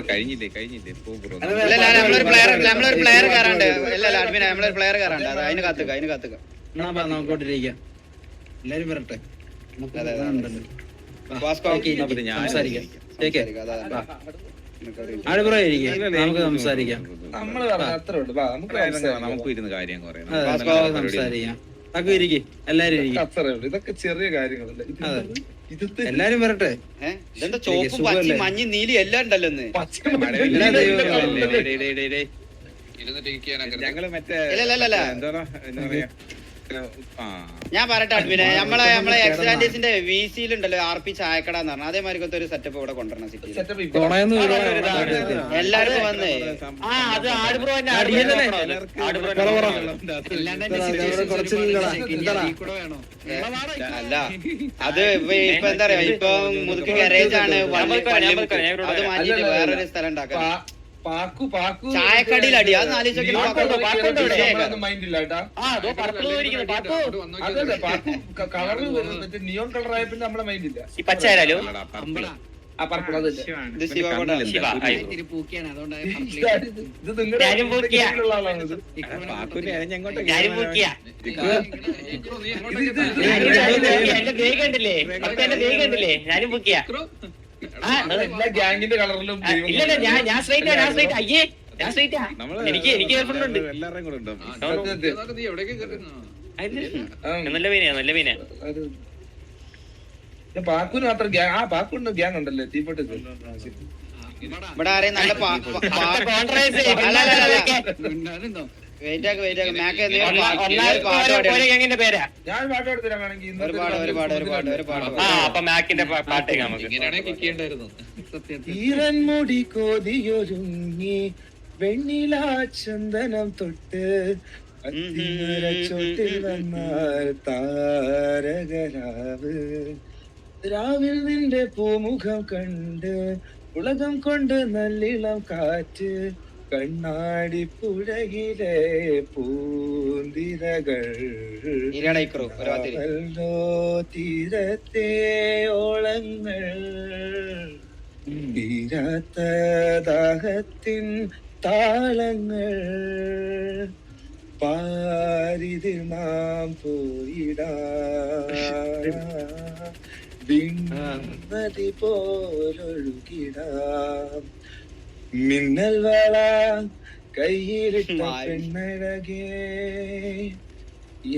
കഴിഞ്ഞില്ലേ നമ്മളൊരു പ്ലെയർ കയറാണ്ട്. അല്ല അഡ്മിനെ നമ്മളൊരു പ്ലെയർ കയറാണ്ട്. അത് അതിന് കാത്തുക നമുക്കോട്ടിരിക്കാം. എല്ലാരും വരട്ടെ. നമുക്ക് സംസാരിക്കാം. നമുക്ക് ഇരുന്ന് കാര്യം സംസാരിക്കാം. ഇതൊക്കെ ചെറിയ കാര്യങ്ങളല്ലേ, എല്ലാരും വരട്ടെ. ചോപ്പ് പച്ച മഞ്ഞ് നീലി എല്ലാം ഉണ്ടല്ലോ. ഞങ്ങള് മറ്റേ എന്താ പറയാ, ഞാൻ പറയട്ടെ അഡ്മിനെ, നമ്മളെ എക്സാൻഡീസിന്റെ VC-ലുണ്ടല്ലോ RP ചായക്കട എന്ന് പറഞ്ഞാൽ അതേമാതിരിക്കത്തെ ഒരു സെറ്റപ്പ് ഇവിടെ കൊണ്ടുവരണം സിറ്റി. എല്ലാരും വന്നേ അല്ല അത് ഇപ്പൊ എന്താ പറയാ, ഇപ്പൊ മുതുക്കി ഗാരേജ് ആണ്, അത് മാറ്റിട്ട് വേറൊരു സ്ഥലം ഉണ്ടാക്കാം. ചായക്കടിയിൽ അടി അത് നിയോൺ കളർ ആയ പിന്നെ നമ്മളെ മൈൻഡില്ല. പച്ചായാലോ ഞാനും പൂക്കിയ ഗ്യാങ്ങിന്റെ കളറിലും ഞാൻ സ്ട്രൈറ്റ് അയ്യേ ഞാൻ സ്ട്രൈറ്റാ. എനിക്ക് ഉണ്ട്. നല്ല മീനാ പാക്കുന് മാത്രം പാക്കുണ്ട് ഗ്യാങ് ഉണ്ടല്ലേ തീപ്പെട്ട്. ഇവിടെ ആരെയും നല്ല ഈറൻമുടി കോതിയൊരുങ്ങി വെണ്ണില ചന്ദനം തൊട്ട് ചോട്ടിൽ വന്നാൽ താരകരാവ് രാവിൽ നിന്റെ പൂമുഖം കണ്ട് ഉലകം കൊണ്ട് നല്ലിളം കാറ്റ് കണ്ണാടി പുഴയിലെ പൂന്തിരകൾ തീരത്തെ ഓളങ്ങൾ തീരാത്ത ദാഹത്തിൻ താളങ്ങൾ പാരിതിൽ നാം പോയിടാതി പോലൊഴുകിടാം മിന്നൽ വള കയ്യിലിട്ട പെണ്ണഴകേ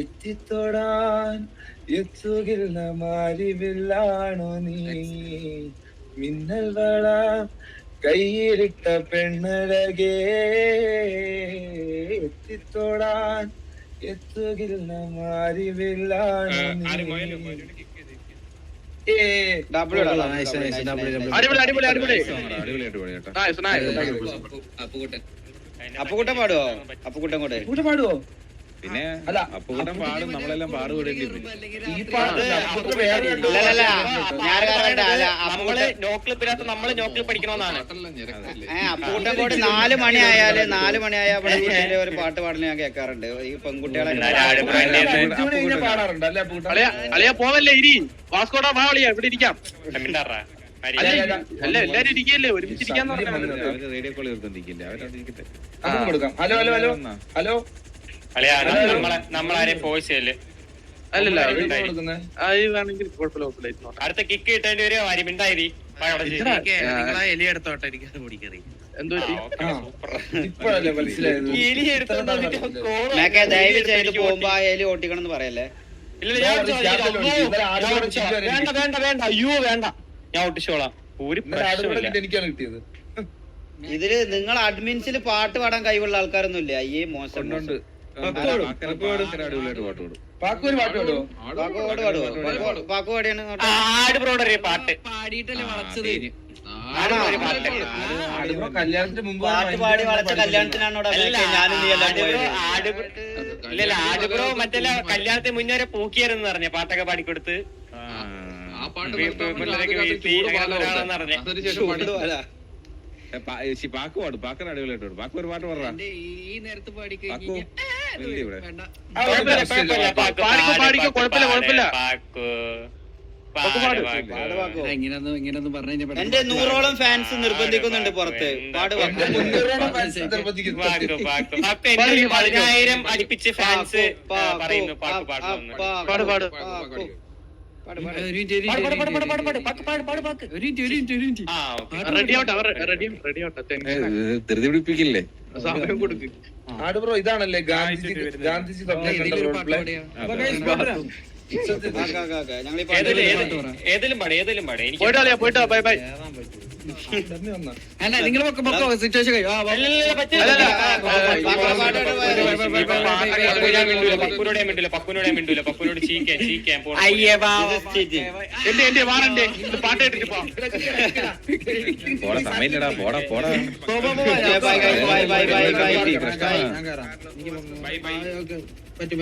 എത്തിത്തൊടാൻ എത്തുകില്ല മാരിവില്ലാണോ നീ മിന്നൽ വള കയ്യിലിട്ട പെണ്ണഴകേ എത്തിത്തൊടാൻ എത്തുകില്ല മാരിവില്ലാണോ നീ. അപ്പുകുട്ടൻ പാടുവോ? അപ്പുകുട്ടൻ കൂടെ പാടുവോ? പിന്നെ അപ്പുകുട്ടൻ പാടും, നമ്മളെല്ലാം പാടുപെടേണ്ടി വരും. അപ്പുകുട്ടൻ കൂടെ 4 മണിയായാല് 4 മണിയായാൽ ഒരു പാട്ട് പാടല് ഞാൻ കേൾക്കാറുണ്ട്. ഈ പെൺകുട്ടികളെ പാടാറുണ്ട് അല്ലെ പോവല്ലേ ഇരി വാസ്കോട വാളിയാ ഇവിടെ ഇരിക്കാം. അല്ല എല്ലാരും ഇരിക്കല്ലേ, ഒരുമിച്ചിരിക്കാന്ന് റേഡിയോ കോൾ നിർബന്ധിക്കില്ല, അവരതിരിക്കട്ടെ. ഹലോ ഹലോ ഹലോ ഹലോ നമ്മളാരെയും പോയിച്ചല്ലേ അല്ലല്ല വേണമെങ്കിൽ കുഴപ്പമില്ല. അടുത്ത കിക്ക് കിട്ടേണ്ടി വരുമോ? അരിമിണ്ടായി എലിയെടുത്തോട്ടെ എനിക്കത് പൊടിക്കറി എന്തോ ഇപ്പോഴല്ലേ മനസ്സിലായത്. ദയവ് ചെയ്ത് പോകുമ്പോ ആ എലി ഓട്ടിക്കണം എന്ന് പറയല്ലേ. വേണ്ട അയ്യോ വേണ്ട, ഞാൻ ഒട്ടിച്ചോളാം. ഒരു എനിക്കാണ് കിട്ടിയത്. ഇതില് നിങ്ങൾ അഡ്മിൻസിൽ പാട്ട് പാടാൻ കഴിവുള്ള ആൾക്കാരൊന്നും ഇല്ല. അയ്യേ മോശം. പാക്കൊരു പാട്ട് പാടുവോ? പാക്കു പാടിയാണ് പാട്ട് പാടിയിട്ടല്ലേ വളച്ചത്. കല്യാണത്തിന് മുമ്പ് പാട്ട് പാടി വളച്ച കല്യാണത്തിനാണോ ആടുബ്രോ മറ്റല്ല കല്യാണത്തിന് മുന്നേ വരെ പൂക്കിയാരെന്ന് പറഞ്ഞ പാട്ടൊക്കെ പാടിക്കൊടുത്ത് പാക്ക് പാടും. പാക്കൻ അടിപൊളിയായിട്ട് പാടും. പാക്ക് ഒരു പാട്ട് പാടാ. ഈ നേരത്ത് പാടി കുഴപ്പമില്ല. പാടുവാക്കോ ഇങ്ങനൊന്നും പറഞ്ഞു എന്റെ 100ഓളം ഫാൻസ് നിർബന്ധിക്കുന്നുണ്ട് പുറത്ത്. പാടുവാക്കോ എന്റെ 300ഓളം fans നിർബന്ധിക്കുന്നു. 10,000 അടുപ്പിച്ച് ഫാൻസ് പറയുന്നു പാട്ട് പാടണമെന്ന്. ആ, okay. റെഡി ആവട്ടെ അവർ റെഡി ആവട്ടെ ധൃതി പിടിപ്പിക്കില്ലേ? സമയം കൊടുക്ക്. ആട് ബ്രോ ഇതാണല്ലേ ഗാന്ധിജി സ്വപ്നം കണ്ട role play? ഞങ്ങൾ ഏതെങ്കിലും പാട് എനിക്ക് പോയിട്ട് കളിയാ പോയിട്ടോ ബൈ ബൈ അല്ല നിങ്ങൾ സിറ്റുവേഷൻ പക്കുനോടെ മിണ്ടൂല പക്കുനോട് ചീക്കാൻ പോണം. എന്റെ വാറന്റെ പാട്ട് കേട്ടിട്ട് പോ പോടാ സമയമില്ലടാ പോടാ പോടാ പറ്റും